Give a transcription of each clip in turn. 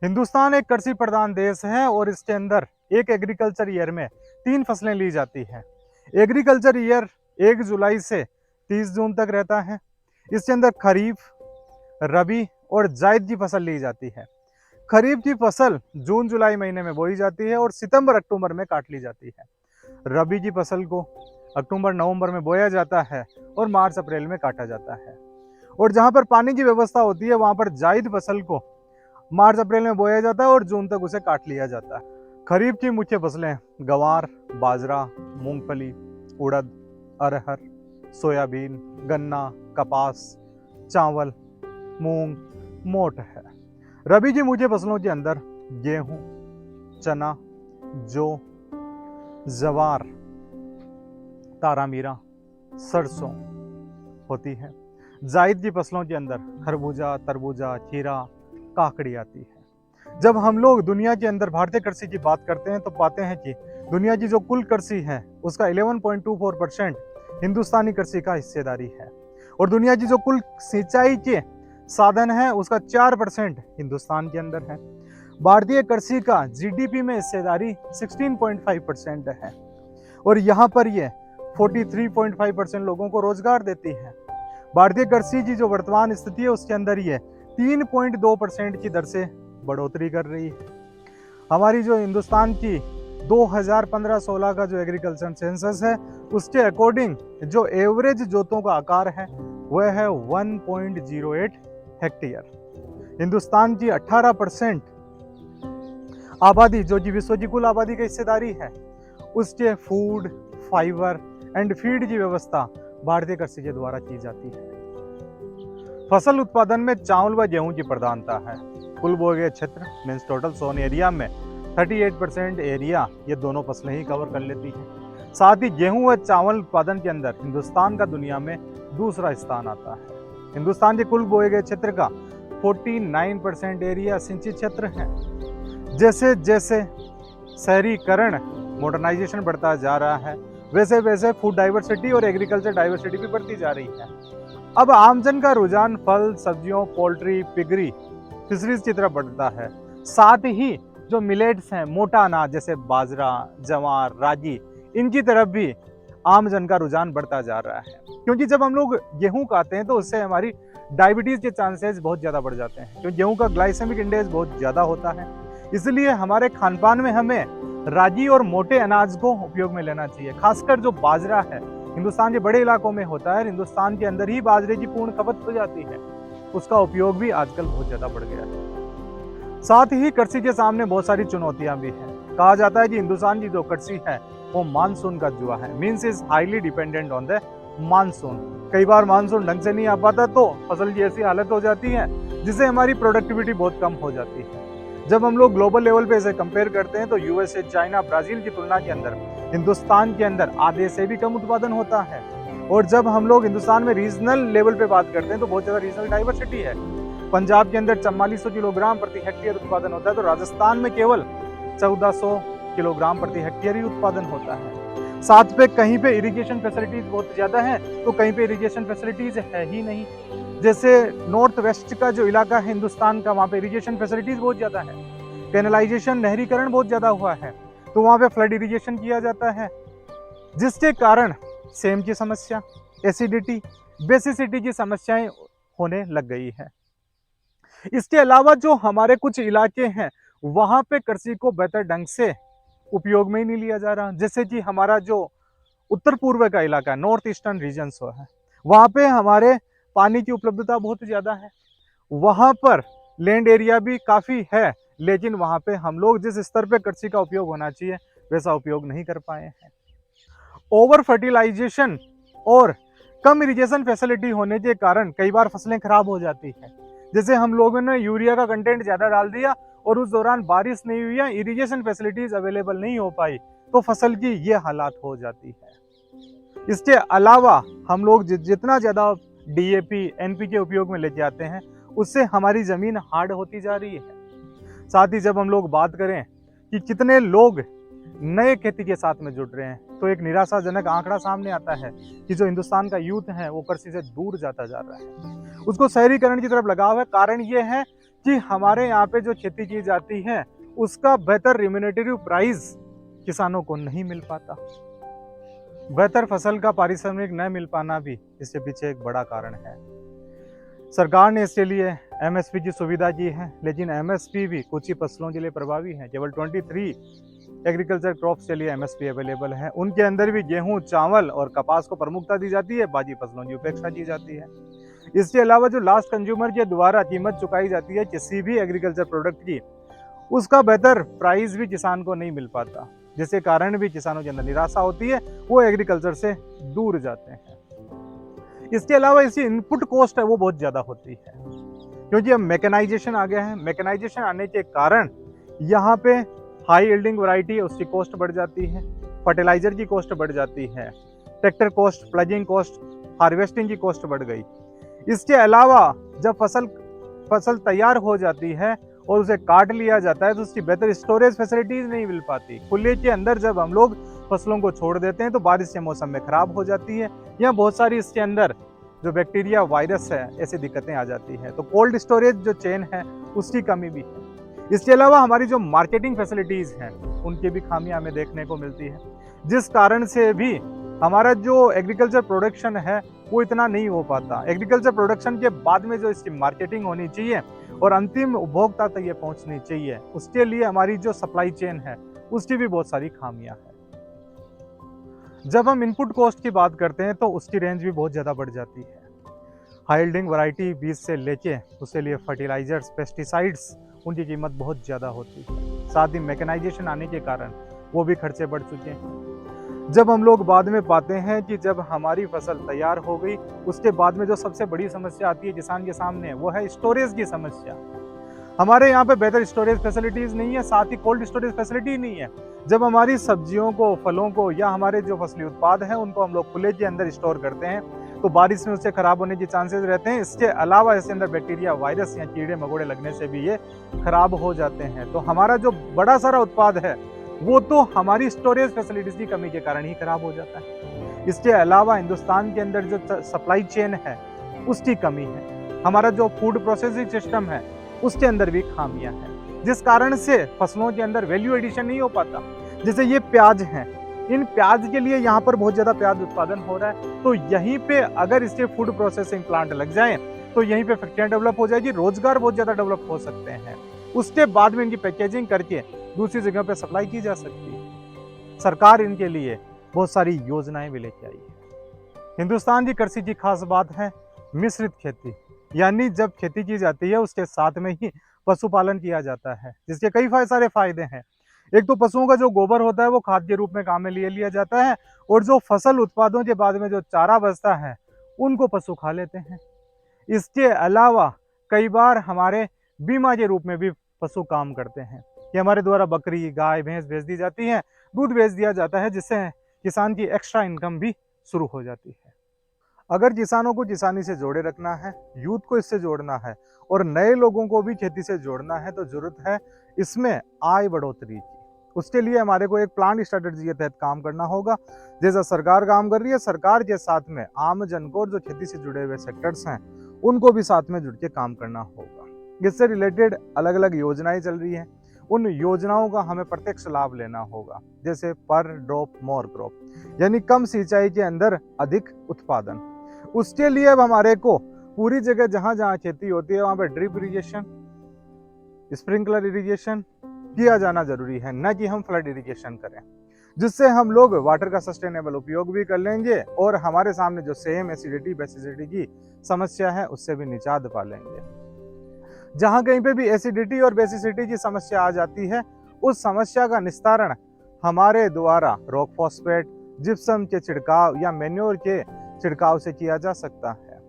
हिंदुस्तान एक कृषि प्रधान देश है और इसके अंदर एक एग्रीकल्चर ईयर में 3 फसलें ली जाती हैं। एग्रीकल्चर ईयर 1 जुलाई से 30 जून तक रहता है। इसके अंदर खरीफ, रबी और जायद की फसल ली जाती है। खरीफ की फसल जून जुलाई महीने में बोई जाती है और सितंबर अक्टूबर में काट ली जाती है। रबी की फसल को अक्टूबर नवंबर में बोया जाता है और मार्च अप्रैल में काटा जाता है। और जहां पर पानी की व्यवस्था होती है वहां पर जायद फसल को मार्च अप्रैल में बोया जाता है और जून तक उसे काट लिया जाता है। खरीफ की मुख्य फसलें गवार, बाजरा, मूंगफली, उड़द, अरहर, सोयाबीन, गन्ना, कपास, चावल, मूंग, मोट है। रबी की मुख्य फसलों के अंदर गेहूं, चना, जौ, जवार, तारामीरा, सरसों होती है। जायद की फसलों के अंदर खरबूजा, तरबूजा, खीरा, काकड़ी आती है। जब हम लोग दुनिया के अंदर भारतीय कृषि की बात करते हैं तो पाते हैं कि दुनिया की जो कुल कृषि है उसका 11.24% हिंदुस्तानी कृषि का हिस्सेदारी है और दुनिया की जो कुल सिंचाई के साधन है उसका 4% हिंदुस्तान के अंदर है। भारतीय कृषि का जीडीपी में हिस्सेदारी 16.5% है और यहाँ पर ये 43.5% लोगों को रोजगार देती है। भारतीय कृषि की जो वर्तमान स्थिति है उसके अंदर ये 3.2% की दर से बढ़ोतरी कर रही है। हमारी जो हिंदुस्तान की 2015-16 का जो एग्रीकल्चर सेंसस है उसके अकॉर्डिंग जो एवरेज जोतों का आकार है वह है 1.08 हेक्टेयर। हिंदुस्तान की 18% आबादी जो कि विश्व की कुल आबादी की हिस्सेदारी है उसके फूड, फाइबर एंड फीड की व्यवस्था भारतीय कृषि के द्वारा की जाती है। फसल उत्पादन में चावल व गेहूं की प्रधानता है। कुल बोए गए क्षेत्र मीन्स टोटल सोन एरिया में 38% एरिया ये दोनों फसलें ही कवर कर लेती हैं। साथ ही गेहूं व चावल उत्पादन के अंदर हिंदुस्तान का दुनिया में दूसरा स्थान आता है। हिंदुस्तान के कुल बोए गए क्षेत्र का 49% एरिया सिंचित क्षेत्र है। जैसे जैसे शहरीकरण, मॉडर्नाइजेशन बढ़ता जा रहा है वैसे वैसे फूड डाइवर्सिटी और एग्रीकल्चर डाइवर्सिटी भी बढ़ती जा रही है। अब आमजन का रुझान फल, सब्जियों, पोल्ट्री, पिगरी, फिशरीज की तरफ बढ़ता है। साथ ही जो मिलेट्स हैं, मोटा अनाज जैसे बाजरा, जवार, रागी, इनकी तरफ भी आमजन का रुझान बढ़ता जा रहा है। क्योंकि जब हम लोग गेहूं खाते हैं तो उससे हमारी डायबिटीज के चांसेस बहुत ज्यादा बढ़ जाते हैं क्योंकि गेहूं का ग्लाइसेमिक इंडेक्स बहुत ज्यादा होता है। इसलिए हमारे खान पान में हमें रागी और मोटे अनाज को उपयोग में लेना चाहिए। खासकर जो बाजरा है हिंदुस्तान के बड़े इलाकों में होता है, हिंदुस्तान के अंदर ही बाजरे की पूर्ण खपत हो जाती है, उसका उपयोग भी आजकल बहुत ज्यादा बढ़ गया है। साथ ही कृषि के सामने बहुत सारी चुनौतियां भी हैं। कहा जाता है कि हिंदुस्तान की जो कृषि है वो मानसून का जुआ है, means is highly dependent on the monsoon. कई बार मानसून ढंग से नहीं आ पाता तो फसल की ऐसी हालत हो जाती है जिससे हमारी प्रोडक्टिविटी बहुत कम हो जाती है। जब हम लोग ग्लोबल लेवल पे इसे कंपेयर करते हैं तो यूएसए, चाइना, ब्राजील की तुलना के अंदर हिंदुस्तान के अंदर आधे से भी कम उत्पादन होता है। और जब हम लोग हिंदुस्तान में रीजनल लेवल पे बात करते हैं तो बहुत ज्यादा रीजनल डाइवर्सिटी है। पंजाब के अंदर 4400 किलोग्राम प्रति हेक्टेयर उत्पादन होता है तो राजस्थान में केवल 1400 किलोग्राम प्रति हेक्टेयर ही उत्पादन होता है। साथ पे कहीं पे इरिगेशन फैसिलिटीज बहुत ज्यादा है तो कहीं पे इरिगेशन फैसिलिटीज है ही नहीं। जैसे नॉर्थ वेस्ट का जो इलाका है हिंदुस्तान का, वहाँ पे इरिगेशन फैसिलिटीज बहुत ज्यादा है, कैनलाइजेशन, नहरीकरण बहुत ज्यादा हुआ है तो वहाँ पे फ्लड इरिगेशन किया जाता है, जिसके कारण सेम की समस्या, एसिडिटी, बेसिसिटी की समस्याएं होने लग गई है। इसके अलावा जो हमारे कुछ इलाके हैं वहां पे कृषि को बेहतर ढंग से उपयोग में ही नहीं लिया जा रहा। जैसे कि हमारा जो उत्तर पूर्व का इलाका है, नॉर्थ ईस्टर्न रीजन है, वहां पे हमारे पानी की उपलब्धता बहुत ज्यादा है, वहां पर लैंड एरिया भी काफी है, लेकिन वहां पे हम लोग जिस स्तर पे कृषि का उपयोग होना चाहिए वैसा उपयोग नहीं कर पाए हैं। ओवर फर्टिलाइजेशन और कम इरिगेशन फैसिलिटी होने के कारण कई बार फसलें खराब हो जाती है। जैसे हम लोगों ने यूरिया का कंटेंट ज्यादा डाल दिया और उस दौरान बारिश नहीं हुई या इरिगेशन फैसिलिटीज अवेलेबल नहीं हो पाई तो फसल की ये हालात हो जाती है। इसके अलावा हम लोग जितना ज्यादा डीएपी, एनपीके उपयोग में लेके आते हैं उससे हमारी जमीन हार्ड होती जा रही है। साथ ही जब हम लोग बात करें कि कितने लोग नए खेती के साथ में जुड़ रहे हैं तो एक निराशाजनक आंकड़ा सामने आता है कि जो हिंदुस्तान का यूथ है वो कृषि से दूर जाता जा रहा है, उसको शहरीकरण की तरफ लगाव है। कारण ये है कि हमारे यहाँ पे जो खेती की जाती है उसका बेहतर रिम्यूनेटिव प्राइस किसानों को नहीं मिल पाता। बेहतर फसल का पारिश्रमिक न मिल पाना भी इसके पीछे एक बड़ा कारण है। सरकार ने इसके लिए एमएसपी की सुविधा की है, लेकिन एमएसपी भी कुछ ही फसलों के लिए प्रभावी है। केवल 23 एग्रीकल्चर क्रॉप्स के लिए एमएसपी अवेलेबल है। उनके अंदर भी गेहूं, चावल और कपास को प्रमुखता दी जाती है, बाकी फसलों की उपेक्षा की जाती है। इसके अलावा जो लास्ट कंज्यूमर के द्वारा कीमत चुकाई जाती है किसी भी एग्रीकल्चर प्रोडक्ट की, उसका बेहतर प्राइस भी किसान को नहीं मिल पाता, जिसके कारण भी किसानों के अंदर निराशा होती है, वो एग्रीकल्चर से दूर जाते हैं। इसके अलावा इसकी इनपुट कॉस्ट है वो बहुत ज्यादा होती है, क्योंकि अब मैकेनाइजेशन आ गया है। मैकेनाइजेशन आने के कारण यहाँ पे हाई यील्डिंग वैरायटी है, उसकी कॉस्ट बढ़ जाती है, फर्टिलाइजर की कॉस्ट बढ़ जाती है, tractor cost, plugging cost, harvesting की कॉस्ट बढ़ गई। इसके अलावा जब फसल तैयार हो जाती है और उसे काट लिया जाता है तो उसकी बेहतर स्टोरेज फैसिलिटीज नहीं मिल पाती। खुले के अंदर जब हम लोग फसलों को छोड़ देते हैं तो बारिश के मौसम में खराब हो जाती है, या बहुत सारी इसके अंदर जो बैक्टीरिया, वायरस है, ऐसी दिक्कतें आ जाती है। तो कोल्ड स्टोरेज जो चेन है उसकी कमी भी है। इसके अलावा हमारी जो मार्केटिंग फैसिलिटीज हैं उनकी भी खामियां हमें देखने को मिलती है, जिस कारण से भी हमारा जो एग्रीकल्चर प्रोडक्शन है वो इतना नहीं हो पाता। एग्रीकल्चर प्रोडक्शन के बाद में जो इसकी मार्केटिंग होनी चाहिए और अंतिम उपभोक्ता तक ये पहुंचनी चाहिए, उसके लिए हमारी जो सप्लाई चेन है उसकी भी बहुत सारी खामियां हैं। जब हम इनपुट कॉस्ट की बात करते हैं तो उसकी रेंज भी बहुत ज़्यादा बढ़ जाती है। हाई यील्डिंग वैरायटी बीज से लेके उसके लिए फर्टिलाइजर्स, पेस्टिसाइड्स, उनकी कीमत बहुत ज़्यादा होती है। साथ ही मैकेनाइजेशन आने के कारण वो भी खर्चे बढ़ चुके हैं। जब हम लोग बाद में पाते हैं कि जब हमारी फसल तैयार हो गई, उसके बाद में जो सबसे बड़ी समस्या आती है किसान के सामने, वो है स्टोरेज की समस्या। हमारे यहाँ पे बेहतर स्टोरेज फैसिलिटीज नहीं है, साथ ही कोल्ड स्टोरेज फैसिलिटी नहीं है। जब हमारी सब्जियों को, फलों को या हमारे जो फसली उत्पाद हैं उनको हम लोग खुले के अंदर स्टोर करते हैं तो बारिश में उससे खराब होने के चांसेस रहते हैं। इसके अलावा इसके अंदर बैक्टीरिया, वायरस या कीड़े मकोड़े लगने से भी ये खराब हो जाते हैं। तो हमारा जो बड़ा सारा उत्पाद है वो तो हमारी स्टोरेज फैसिलिटीज की कमी के कारण ही खराब हो जाता है। इसके अलावा हिंदुस्तान के अंदर जो सप्लाई चेन है उसकी कमी है। हमारा जो फूड प्रोसेसिंग सिस्टम है उसके अंदर भी खामियां हैं, जिस कारण से फसलों के अंदर वैल्यू एडिशन नहीं हो पाता। जैसे ये प्याज है, इन प्याज के लिए यहाँ पर बहुत ज्यादा प्याज उत्पादन हो रहा है, तो यहीं पे अगर इसके फूड प्रोसेसिंग प्लांट लग जाए तो यहीं पे फैक्ट्रियां डेवलप हो जाएगी, रोजगार बहुत ज्यादा डेवलप हो सकते हैं। उसके बाद में इनकी पैकेजिंग करके दूसरी जगह पे सप्लाई की जा सकती है। सरकार इनके लिए बहुत सारी योजनाएं भी लेके आई है। हिंदुस्तान की कृषि की खास बात है मिश्रित खेती, यानी जब खेती की जाती है उसके साथ में ही पशुपालन किया जाता है, जिसके कई सारे फायदे हैं। एक तो पशुओं का जो गोबर होता है वो खाद के रूप में काम में लिया जाता है, और जो फसल उत्पादों के बाद में जो चारा बचता है उनको पशु खा लेते हैं। इसके अलावा कई बार हमारे बीमा के रूप में भी पशु काम करते हैं कि हमारे द्वारा बकरी, गाय, भैंस बेच दी जाती है, दूध बेच दिया जाता है, जिससे किसान की एक्स्ट्रा इनकम भी शुरू हो जाती है। अगर किसानों को किसानी से जोड़े रखना है, यूथ को इससे जोड़ना है और नए लोगों को भी खेती से जोड़ना है, तो जरूरत है इसमें आय बढ़ोतरी की। उसके लिए हमारे को एक प्लान स्ट्रेटेजी के तहत काम करना होगा। जैसा सरकार काम कर रही है, सरकार के साथ में आम जन को, जो खेती से जुड़े हुए सेक्टर्स हैं, उनको भी साथ में जुड़ के काम करना होगा। इससे रिलेटेड अलग अलग योजनाएं चल रही हैं, उन योजनाओं का हमें प्रत्यक्ष लाभ लेना होगा। जैसे पर ड्रॉप मोर क्रॉप, यानी कम सिंचाई के अंदर अधिक उत्पादन। उसके लिए अब हमारे को पूरी जगह जहां जहां खेती होती है वहां पर ड्रिप इरिगेशन, स्प्रिंकलर इरिगेशन किया जाना जरूरी है, न कि हम फ्लड इरिगेशन करें, जिससे हम लोग वाटर का सस्टेनेबल उपयोग भी कर लेंगे और हमारे सामने जो सेम एसिडिटी, बेसिडिटी की समस्या है उससे भी निजात पा लेंगे। जहां कहीं पे भी एसिडिटी और बेसिडिटी की समस्या आ जाती है, उस समस्या का निस्तारण हमारे द्वारा रॉक फॉस्फेट, जिप्सम के छिड़काव या मैन्योर के छिड़काव से किया जा सकता है।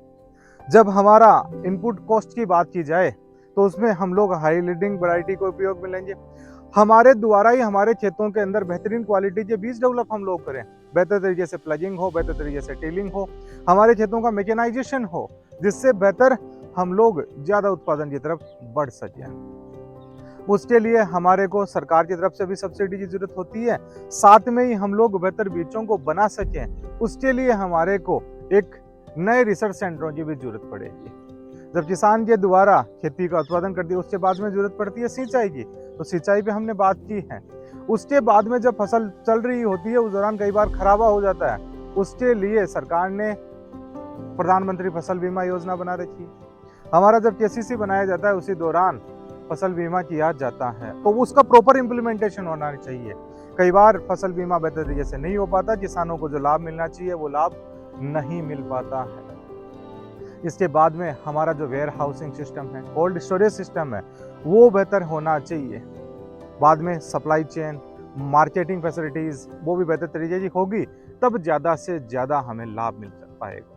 जब हमारा इनपुट कॉस्ट की बात की जाए तो उसमें हम लोग हाई यील्डिंग वैरायटी को उपयोग में लेंगे। हमारे द्वारा ही हमारे खेतों के अंदर बेहतरीन क्वालिटी के बीज डेवलप हम लोग करें, बेहतर तरीके से प्लगिंग हो, बेहतर तरीके से टीलिंग हो, हमारे खेतों का मैकेनाइजेशन हो, जिससे बेहतर हम लोग ज्यादा उत्पादन की तरफ बढ़ सकें। उसके लिए हमारे को सरकार की तरफ से भी सब्सिडी की जरूरत होती है, साथ में ही हम लोग बेहतर बीजों को बना सकें, उसके लिए हमारे को एक नए रिसर्च सेंटरों की भी जरूरत पड़ेगी। जब किसान के द्वारा खेती का उत्पादन कर दिया, उसके बाद में जरूरत पड़ती है सिंचाई की, तो सिंचाई पे हमने बात की है। उसके बाद में जब फसल चल रही होती है उस दौरान कई बार खराबा हो जाता है, उसके लिए सरकार ने प्रधानमंत्री फसल बीमा योजना बना रखी है। हमारा जब केसीसी बनाया जाता है उसी दौरान फसल बीमा किया जाता है, तो उसका प्रॉपर इम्प्लीमेंटेशन होना चाहिए। कई बार फसल बीमा बेहतर तरीके से नहीं हो पाता, किसानों को जो लाभ मिलना चाहिए वो लाभ नहीं मिल पाता है। इसके बाद में हमारा जो वेयर हाउसिंग सिस्टम है, कोल्ड स्टोरेज सिस्टम है, वो बेहतर होना चाहिए। बाद में सप्लाई चेन, मार्केटिंग फैसिलिटीज वो भी बेहतर तरीके की होगी, तब ज़्यादा से ज़्यादा हमें लाभ मिल पाएगा।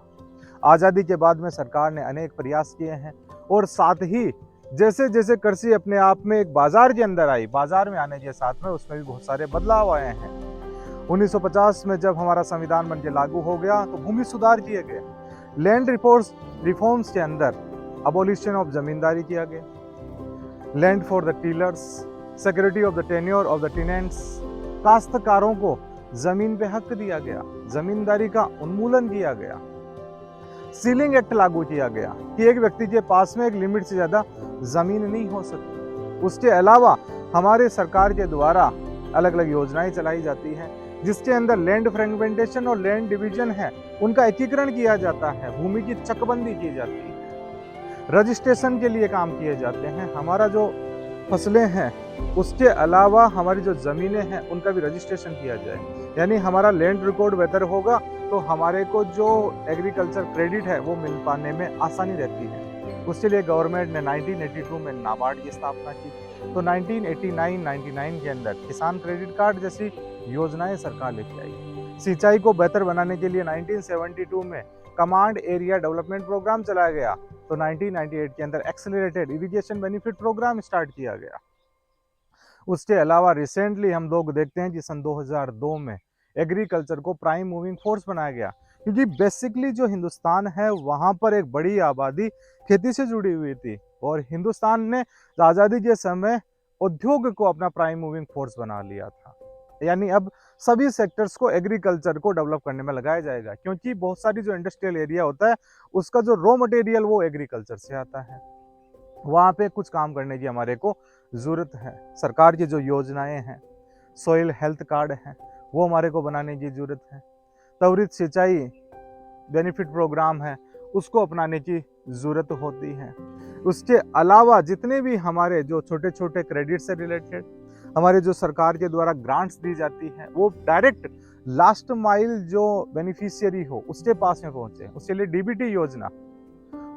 आज़ादी के बाद में सरकार ने अनेक प्रयास किए हैं, और साथ ही जैसे जैसे कृषि अपने आप में एक बाजार के अंदर आई, बाजार में आने के साथ में उसमें भी बहुत सारे बदलाव आए हैं। 1950 में जब हमारा संविधान बन के लागू हो गया तो भूमि सुधार किए गए। लैंड रिफॉर्म्स के अंदर अबोलिशन ऑफ जमींदारी किया गया, land for the tillers, security of the tenure of the tenants, काश्तकारों को जमीन पे हक दिया गया, जमींदारी का उन्मूलन किया गया। सीलिंग एक्ट लागू किया गया कि एक व्यक्ति के पास में एक लिमिट से ज्यादा जमीन नहीं हो सकती। उसके अलावा हमारे सरकार के द्वारा अलग अलग योजनाएं चलाई जाती हैं, जिसके अंदर लैंड फ्रेगमेंटेशन और लैंड डिवीजन है उनका एकीकरण किया जाता है, भूमि की चकबंदी की जाती है, रजिस्ट्रेशन के लिए काम किए जाते हैं। हमारा जो फसलें हैं उसके अलावा हमारी जो ज़मीनें हैं उनका भी रजिस्ट्रेशन किया जाए, यानी हमारा लैंड रिकॉर्ड बेहतर होगा तो हमारे को जो एग्रीकल्चर क्रेडिट है वो मिल पाने में आसानी रहती है। उसके लिए गवर्नमेंट ने 1982 में नाबार्ड की स्थापना की, तो 1989-99 के अंदर किसान क्रेडिट कार्ड जैसी योजनाएं सरकार लेके आई। सिंचाई को बेहतर बनाने के लिए 1972 में कमांड एरिया डेवलपमेंट प्रोग्राम चलाया गया, तो 1998 के अंदर accelerated irrigation benefit programme start किया गया। उसके अलावा रिसेंटली हम लोग देखते हैं कि सन 2002 में एग्रीकल्चर को प्राइम मूविंग फोर्स बनाया गया, क्योंकि बेसिकली जो हिंदुस्तान है वहाँ पर एक बड़ी आबादी खेती से जुड़ी हुई थी, और हिंदुस्तान ने आज़ादी के समय उद्योग को अपना प्राइम मूविंग फोर्स बना लिया था। यानी अब सभी सेक्टर्स को एग्रीकल्चर को डेवलप करने में लगाया जाएगा, क्योंकि बहुत सारी जो इंडस्ट्रियल एरिया होता है उसका जो रॉ मटेरियल वो एग्रीकल्चर से आता है, वहाँ पे कुछ काम करने की हमारे को ज़रूरत है। सरकार की जो योजनाएं हैं, सॉइल हेल्थ कार्ड हैं, वो हमारे को बनाने की ज़रूरत है। त्वरित सिंचाई बेनिफिट प्रोग्राम है, उसको अपनाने की ज़रूरत होती है। उसके अलावा जितने भी हमारे जो छोटे छोटे क्रेडिट से रिलेटेड हमारे जो सरकार के द्वारा ग्रांट्स दी जाती हैं, वो डायरेक्ट लास्ट माइल जो बेनिफिशियरी हो उसके पास में पहुँचे। उसके लिए डीबीटी योजना,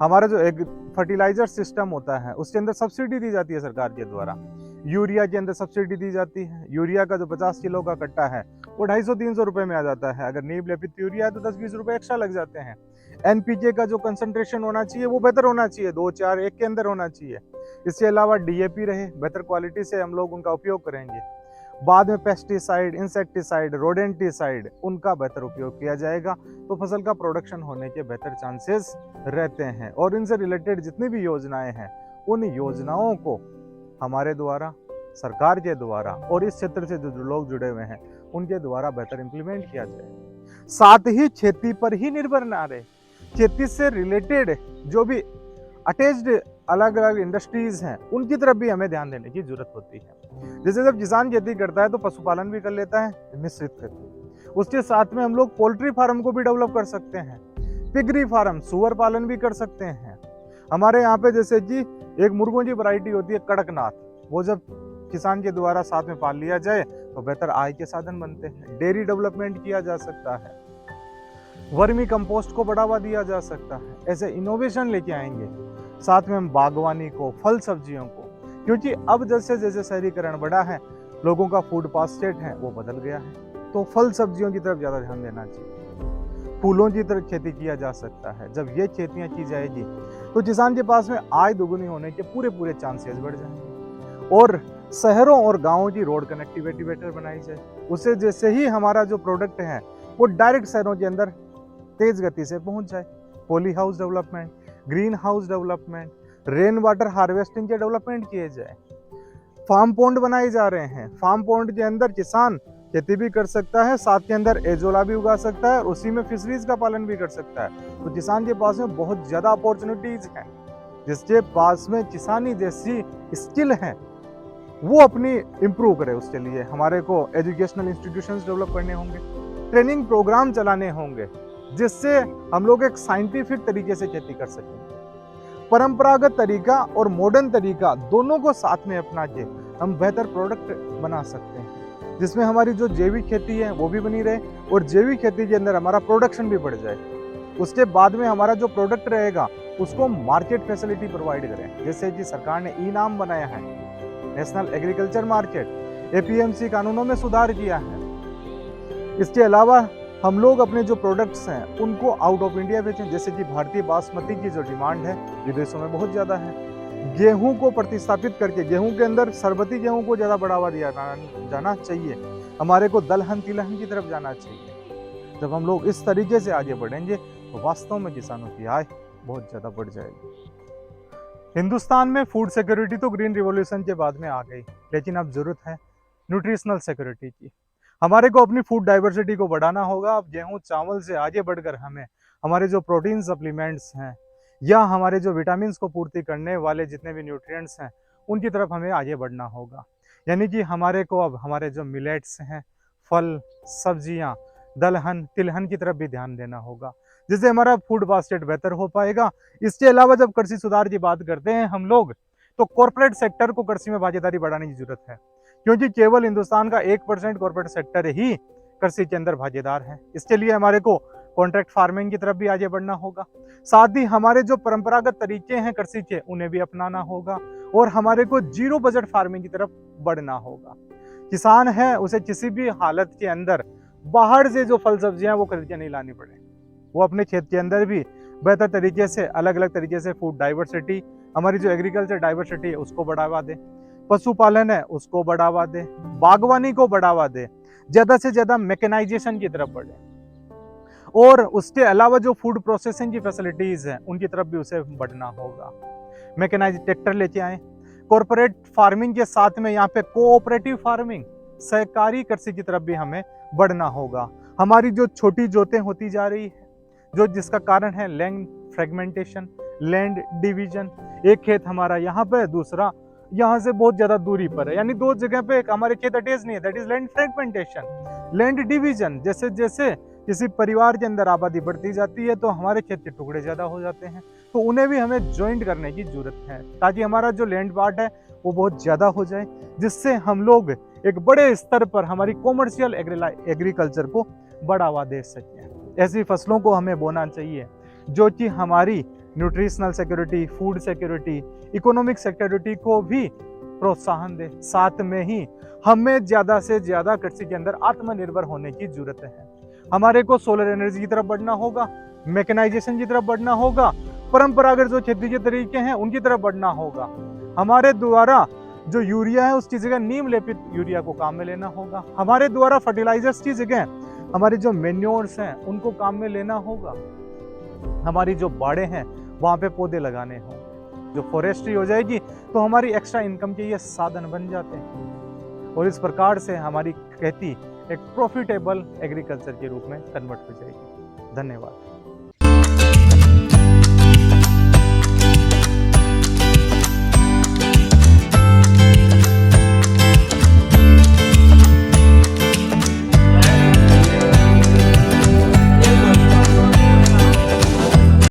हमारा जो एक फर्टिलाइजर सिस्टम होता है उसके अंदर सब्सिडी दी जाती है सरकार के द्वारा। यूरिया के अंदर सब्सिडी दी जाती है। यूरिया का जो 50 किलो का कट्टा है वो 250-300 रुपए में आ जाता है। अगर नीम लेपित यूरिया है तो 10-20 रुपए एक्स्ट्रा लग जाते हैं। एनपीके का जो कंसंट्रेशन होना चाहिए वो बेहतर होना चाहिए, 2-4-1 के अंदर होना चाहिए। इसके अलावा डीएपी रहे, बेहतर क्वालिटी से हम लोग उनका उपयोग करेंगे। बाद में पेस्टिसाइड, इंसेक्टिसाइड, रोडेंटिसाइड, उनका बेहतर उपयोग किया जाएगा, तो फसल का प्रोडक्शन होने के बेहतर चांसेस रहते हैं। और इनसे रिलेटेड जितनी भी योजनाएं हैं उन योजनाओं को हमारे द्वारा, सरकार के द्वारा और इस क्षेत्र से जो लोग जुड़े हुए हैं उनके द्वारा बेहतर इम्प्लीमेंट किया जाए। साथ ही खेती पर ही निर्भर ना रहे, खेती से रिलेटेड जो भी अटैच्ड अलग अलग इंडस्ट्रीज हैं उनकी तरफ भी हमें ध्यान देने की जरूरत होती है। जैसे जब किसान खेती करता है तो पशुपालन भी कर लेता है, मिश्रित खेती। उसके साथ में हम लोग पोल्ट्री फार्म को भी डेवलप कर सकते हैं, पिगरी फार्म, सुअर पालन भी कर सकते हैं। हमारे यहाँ पे जैसे कि एक मुर्गों की वैरायटी होती है कड़कनाथ, वो जब किसान के द्वारा साथ में पाल लिया जाए तो बेहतर आय के साधन बनते हैं। डेयरी डेवलपमेंट किया जा सकता है, वर्मी कंपोस्ट को बढ़ावा दिया जा सकता है। ऐसे इनोवेशन लेके आएंगे। साथ में हम बागवानी को, फल सब्जियों को, क्योंकि अब जैसे जैसे शहरीकरण बढ़ा है, लोगों का फूड बास्केट है वो बदल गया है, तो फल सब्जियों की तरफ ज़्यादा ध्यान देना चाहिए। फूलों की तरफ खेती किया जा सकता है। जब ये खेतियाँ की जाएगी तो किसान के पास में आय दोगुनी होने के पूरे चांसेस बढ़ जाएंगे। और शहरों और गाँवों की रोड कनेक्टिविटी बेटर बनाई जाए, उससे जैसे ही हमारा जो प्रोडक्ट है वो डायरेक्ट शहरों के अंदर तेज गति से पहुंच जाए। Poly house development, green house development, rain water harvesting के डेवलपमेंट किए जाए। फार्म पॉन्ड बनाए जा रहे हैं। फार्म पॉन्ड के अंदर किसान खेती भी कर सकता है, साथ के अंदर एजोला भी उगा सकता है और उसी में फिशरीज का पालन भी कर सकता है। तो किसान के पास में बहुत ज़्यादा अपॉर्चुनिटीज हैं। जिसके पास में किसानी जैसी स्किल है वो अपनी इम्प्रूव करे। उसके लिए हमारे को एजुकेशनल इंस्टीट्यूशंस डेवलप करने होंगे, ट्रेनिंग प्रोग्राम चलाने होंगे, जिससे हम लोग एक साइंटिफिक तरीके से खेती कर सकेंगे। परंपरागत तरीका और मॉडर्न तरीका दोनों को साथ में अपना के हम बेहतर प्रोडक्ट बना सकते हैं, जिसमें हमारी जो जैविक खेती है वो भी बनी रहे और जैविक खेती के अंदर हमारा प्रोडक्शन भी बढ़ जाए। उसके बाद में हमारा जो प्रोडक्ट रहेगा उसको मार्केट फैसिलिटी प्रोवाइड करें, जैसे कि सरकार ने ई-नाम बनाया है, नेशनल एग्रीकल्चर मार्केट, एपीएमसी कानूनों में सुधार किया है। इसके अलावा हम लोग अपने जो प्रोडक्ट्स हैं उनको आउट ऑफ इंडिया बेचें, जैसे कि भारतीय बासमती की जो डिमांड है विदेशों में बहुत ज़्यादा है। गेहूं को प्रतिस्थापित करके गेहूं के अंदर सरबती गेहूं को ज़्यादा बढ़ावा दिया जाना चाहिए, हमारे को दलहन तिलहन की तरफ जाना चाहिए। जब हम लोग इस तरीके से आगे बढ़ेंगे तो वास्तव में किसानों की आय बहुत ज़्यादा बढ़ जाएगी। हिंदुस्तान में फूड सिक्योरिटी तो ग्रीन रिवॉल्यूशन के बाद में आ गई, लेकिन अब जरूरत है न्यूट्रिशनल सिक्योरिटी की। हमारे को अपनी फूड डाइवर्सिटी को बढ़ाना होगा। अब गेहूं चावल से आगे बढ़कर हमें हमारे जो प्रोटीन सप्लीमेंट्स हैं या हमारे जो विटामिन को पूर्ति करने वाले जितने भी न्यूट्रिएंट्स हैं उनकी तरफ हमें आगे बढ़ना होगा। यानी कि हमारे को अब हमारे जो मिलेट्स हैं, फल सब्जियां, दलहन तिलहन की तरफ भी ध्यान देना होगा, जिससे हमारा फूड बास्केट बेहतर हो पाएगा। इसके अलावा जब कृषि सुधार की बात करते हैं हम लोग, तो कॉर्पोरेट सेक्टर को कृषि में भागीदारी बढ़ाने की जरूरत है, क्योंकि केवल हिंदुस्तान का 1% कॉर्पोरेट सेक्टर ही कृषि के अंदर भागीदार है। इसके लिए हमारे को कॉन्ट्रैक्ट फार्मिंग की तरफ भी आगे बढ़ना होगा। साथ ही हमारे जो परंपरागत तरीके हैं कृषि के उन्हें भी अपनाना होगा और हमारे को जीरो बजट फार्मिंग की तरफ बढ़ना होगा। किसान है उसे किसी भी हालत के अंदर बाहर से जो फल सब्जियां वो खरीद के नहीं लानी पड़े, वो अपने खेत के अंदर भी बेहतर तरीके से अलग अलग तरीके से फूड डाइवर्सिटी, हमारी जो एग्रीकल्चर डाइवर्सिटी है उसको बढ़ावा दे, पशुपालन है उसको बढ़ावा दे, बागवानी को बढ़ावा दे, ज्यादा से ज्यादा मैकेनाइजेशन की तरफ बढ़े और उसके अलावा जो फूड प्रोसेसिंग की फैसिलिटीज हैं उनकी तरफ भी उसे बढ़ना होगा। मैकेनाइज ट्रैक्टर लेके आए। कॉर्पोरेट फार्मिंग के साथ में यहाँ पे कोऑपरेटिव फार्मिंग, सहकारी कृषि की तरफ भी हमें बढ़ना होगा। हमारी जो छोटी जोतें होती जा रही है जो जिसका कारण है लैंड फ्रेगमेंटेशन, लैंड डिवीजन। एक खेत हमारा यहाँ पे, दूसरा यहाँ से बहुत ज्यादा दूरी पर है, यानी दो जगह पे हमारे खेत अटैच नहीं है, that is land fragmentation. Land division, जैसे जैसे किसी परिवार के अंदर आबादी बढ़ती जाती है तो हमारे खेत के टुकड़े ज्यादा हो जाते हैं, तो उन्हें भी हमें ज्वाइंट करने की जरूरत है ताकि हमारा जो लैंड पार्ट है वो बहुत ज्यादा हो जाए, जिससे हम लोग एक बड़े स्तर पर हमारी कॉमर्शियल एग्रीकल्चर को बढ़ावा दे सकें। ऐसी फसलों को हमें बोना चाहिए जो कि हमारी nutritional security, food security, economic security को भी प्रोत्साहन दे। साथ में ही हमें ज्यादा से ज्यादा कृषि के अंदर आत्मनिर्भर होने की जरूरत है। हमारे को सोलर एनर्जी की तरफ बढ़ना होगा, मैकेनाइजेशन की तरफ बढ़ना होगा, परंपरागत जो खेती के तरीके हैं उनकी तरफ बढ़ना होगा। हमारे द्वारा जो यूरिया है उसकी जगह नीम लेपित यूरिया को काम में लेना होगा। हमारे द्वारा फर्टिलाइजर्स की जगह हमारे जो मेन्योर्स हैं उनको काम में लेना होगा। हमारी जो बाड़े हैं वहां पे पौधे लगाने होंगे। जो फॉरेस्ट्री हो जाएगी तो हमारी एक्स्ट्रा इनकम के ये साधन बन जाते हैं और इस प्रकार से हमारी खेती एक प्रॉफिटेबल एग्रीकल्चर के रूप में कन्वर्ट हो जाएगी। धन्यवाद।